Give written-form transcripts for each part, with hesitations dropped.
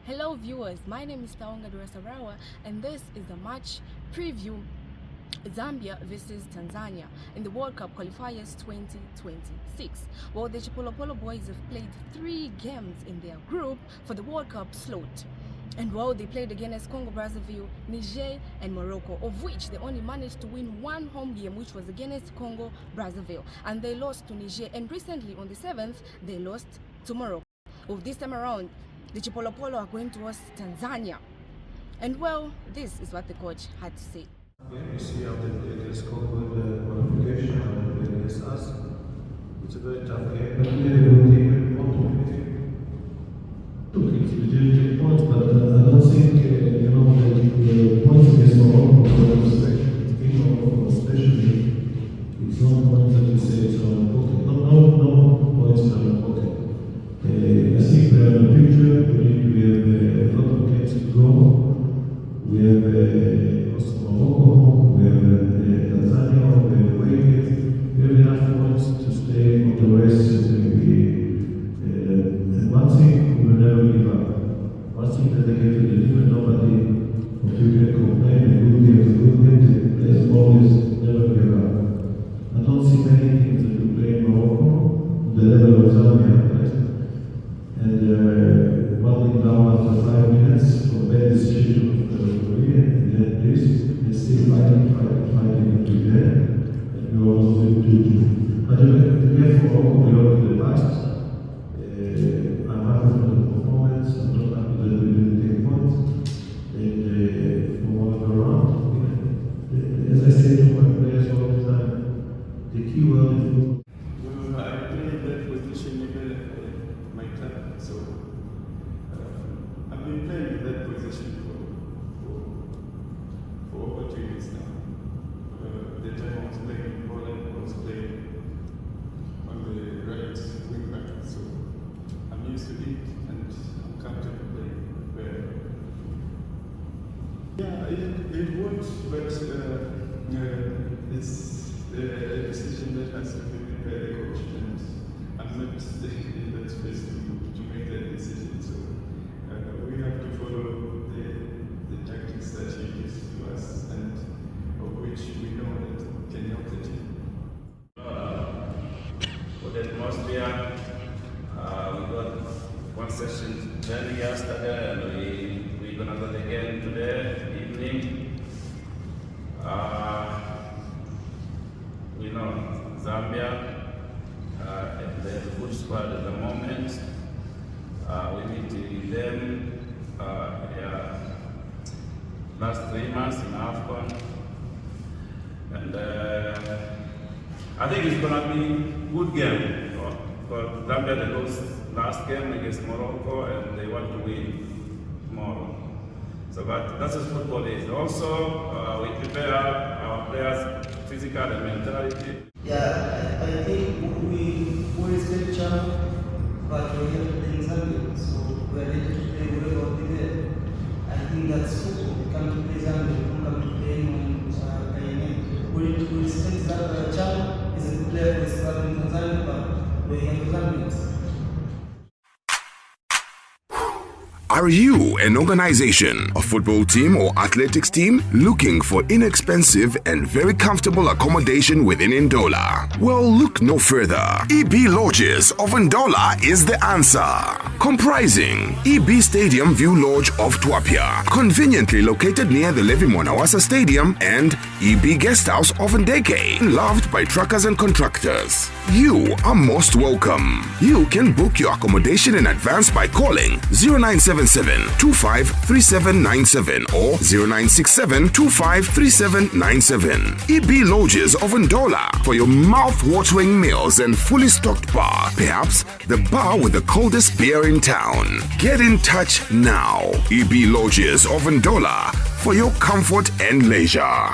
Hello viewers, my name is Taonga Durasarawa and this is the match preview Zambia versus Tanzania in the World Cup Qualifiers 2026. Well, the Chipolopolo boys have played 3 games in their group for the World Cup slot. And well, they played against Congo Brazzaville, Niger and Morocco, of which they only managed to win 1 home game, which was against Congo Brazzaville, and they lost to Niger, and recently on the 7th they lost to Morocco. Well, this time around the Chipolopolo are going to host Tanzania. And well, this is what the coach had to say. Yeah, you see how it is called with the qualification and against us. It's a very tough game. But we don't think we want to win. Look, it's legitimate points, but I don't think, the points against Morocco, especially, it's not points that you say it's not important. No points are important. I think we have a picture, we have a lot of games to go. We have also Morocco, we have Tanzania, we have Wales. We have enough points to stay on the race. And one thing we will never give up. One thing that they get to deliver, nobody of you can complain. A good game, there's always never give up. I don't see many teams that will play in Morocco, the level of Zambia. And running down after 5 minutes for bad decision of the referee, and then this, and still fighting until the end. And we were also able to. But again, for Morocco, we look at the past. I'm happy with the performance, I'm not happy that we didn't take points. And from all around, as I say to my players all the time, the key word is I played that position in my club, so I've been playing in that position for over 2 years now. The time I was playing in Poland, I was playing on the right wing back, so I'm used to it and I'm comfortable playing there. Yeah, it would, but it's a decision that has to be made by the coach, and I'm not in that space to make that decision. So we have to follow the tactics that he gives to us, and of which we know that can help the team. For the atmosphere, we got one session training yesterday, and we're gonna go again today evening. We know Zambia, and they have a good squad at the moment. We meet them last 3 months in AFCON, and I think it's gonna be a good game. But Zambia, they lost last game against Morocco, and they want to win tomorrow. So, but that's what football is. Also, we prepare our players physical and mentality. Yeah, I think we respect champ, but we have to play in Zambia, so we are ready to play wherever we there. I think that's football. We come to play Zambia, we don't come to play on Guyana. We respect that champ is a good player for his club in Tanzania, but we have Zambians. Are you an organization, a football team or athletics team looking for inexpensive and very comfortable accommodation within Ndola? Well, look no further. EB Lodges of Ndola is the answer. Comprising EB Stadium View Lodge of Twapia, conveniently located near the Levi Mwanawasa Stadium, and EB Guest House of Ndeke, loved by truckers and contractors. You are most welcome. You can book your accommodation in advance by calling 0977-253797 or 0967-253797. EB Lodges of Ndola for your mouth-watering meals and fully stocked bar. Perhaps the bar with the coldest beer in town. Get in touch now. EB Lodges of Ndola for your comfort and leisure.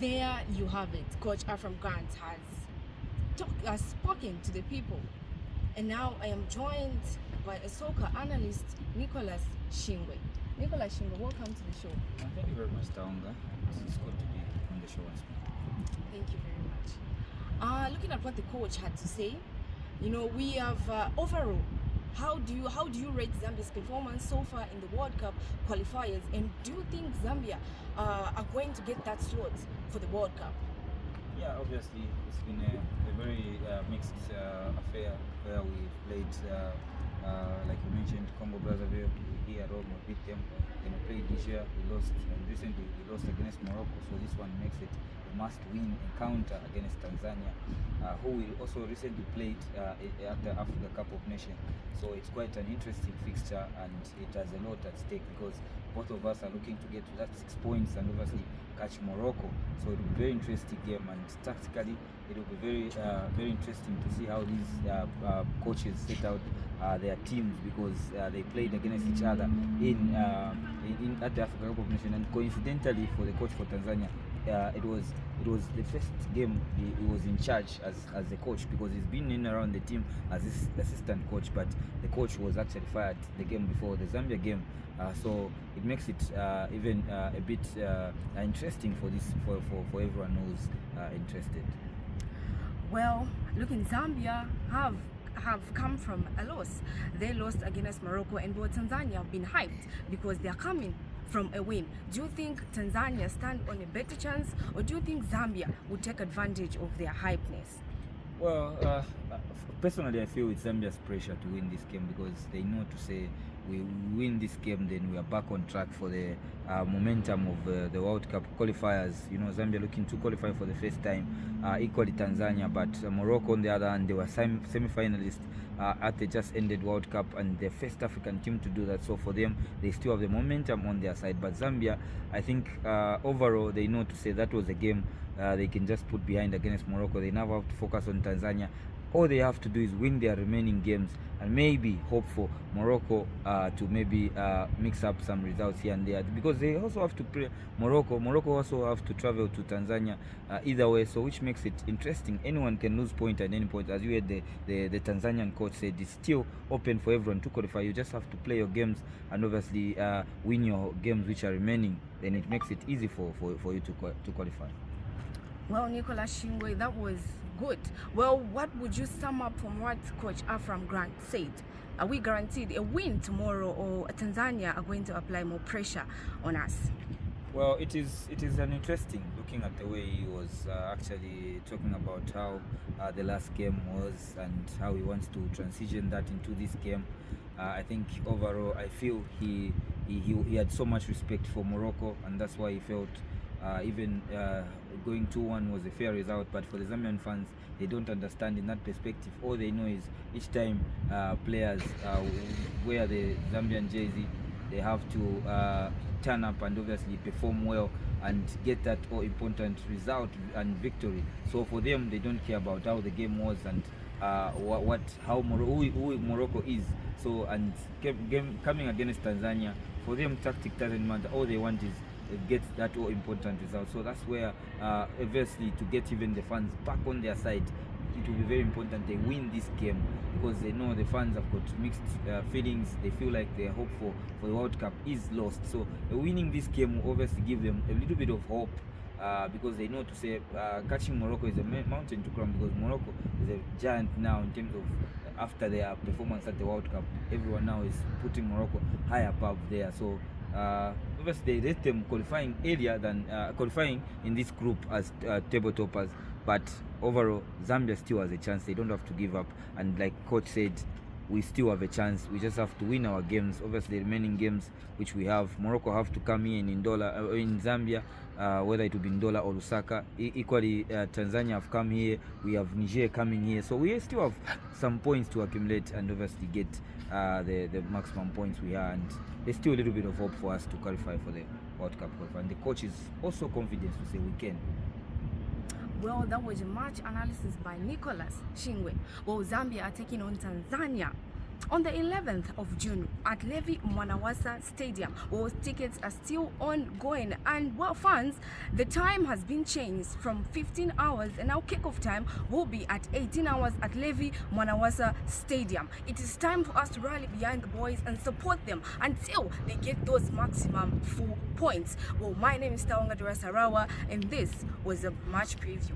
There you have it. Coach Afram Grant has spoken to the people. And now I am joined by a soccer analyst, Nicholas Shingwe. Nicholas Shingwe, welcome to the show. Thank you very much, Taonga. It's good to be on the show once more. Thank you very much. Looking at what the coach had to say, we have overall how do you rate Zambia's performance so far in the World Cup qualifiers, and do you think Zambia are going to get that slot for the World Cup? Yeah, obviously it's been a very mixed affair where we played, like you mentioned, Congo Brazzaville here at home, we beat them. Then we played Niger, we lost, and recently we lost against Morocco. So this one makes it a must-win encounter against Tanzania, who we also recently played at the Africa Cup of Nations. So it's quite an interesting fixture, and it has a lot at stake because both of us are looking to get to that 6 points and obviously catch Morocco. So it will be a very interesting game, and tactically it will be very interesting to see how these coaches set out their teams, because they played against each other at the Africa Cup of Nations. And coincidentally, for the coach for Tanzania, it was the first game he was in charge as the coach, because he's been in around the team as his assistant coach, but the coach was actually fired the game before the Zambia game. So it makes it even a bit interesting for everyone who's interested. Well, looking, Zambia have come from a loss. They lost against Morocco, and both Tanzania have been hyped because they are coming from a win. Do you think Tanzania stand on a better chance, or do you think Zambia would take advantage of their hypeness? Well, personally, I feel it's Zambia's pressure to win this game, because they know to say we win this game, then we are back on track for the momentum of the World Cup qualifiers. You know, Zambia looking to qualify for the first time, equally Tanzania, but Morocco on the other hand, they were semi-finalists at the just ended World Cup, and the first African team to do that. So for them, they still have the momentum on their side. But Zambia, I think overall, they know to say that was a game they can just put behind against Morocco. They now have to focus on Tanzania. All they have to do is win their remaining games and maybe hope for Morocco to maybe mix up some results here and there, because they also have to play Morocco. Morocco also have to travel to Tanzania either way, so which makes it interesting. Anyone can lose point at any point. As you heard the Tanzanian coach said, it's still open for everyone to qualify. You just have to play your games and obviously win your games which are remaining. Then it makes it easy for you to qualify. Well, Nicholas Shingwe, that was good. Well, what would you sum up from what Coach Afram Grant said? Are we guaranteed a win tomorrow, or Tanzania are going to apply more pressure on us? Well, it is an interesting, looking at the way he was actually talking about how the last game was and how he wants to transition that into this game. I think overall, I feel he had so much respect for Morocco, and that's why he felt even going 2-1 was a fair result. But for the Zambian fans, they don't understand in that perspective. All they know is each time players wear the Zambian jersey, they have to turn up and obviously perform well and get that all-important result and victory. So for them, they don't care about how the game was and who Morocco is. So, and game coming against Tanzania, for them tactic doesn't matter. All they want is get that all-important result. So that's where obviously, to get even the fans back on their side, it will be very important they win this game, because they know the fans have got mixed feelings. They feel like their hope for the World Cup is lost. So winning this game will obviously give them a little bit of hope, because they know to say catching Morocco is a mountain to climb, because Morocco is a giant now in terms of after their performance at the World Cup. Everyone now is putting Morocco high above there. So obviously they rate them qualifying earlier than qualifying in this group as table toppers, but overall Zambia still has a chance. They don't have to give up, and like coach said, we still have a chance. We just have to win our games. Obviously the remaining games which we have, Morocco have to come here in Ndola, in Zambia, whether it will be Ndola or Lusaka. Equally Tanzania have come here, we have Niger coming here, so we still have some points to accumulate and obviously get the maximum points we are, and there's still a little bit of hope for us to qualify for the World Cup qualifier, and the coach is also confident to say we can. Well, that was a match analysis by Nicholas Shingwe. Well, Zambia are taking on Tanzania on the 11th of June at Levi Mwanawasa Stadium. Well, tickets are still ongoing, and well, fans, the time has been changed from 15 hours, and now kickoff time will be at 18 hours at Levi Mwanawasa Stadium. It is time for us to rally behind the boys and support them until they get those maximum 4 points. Well, my name is Ndola, and this was a match preview.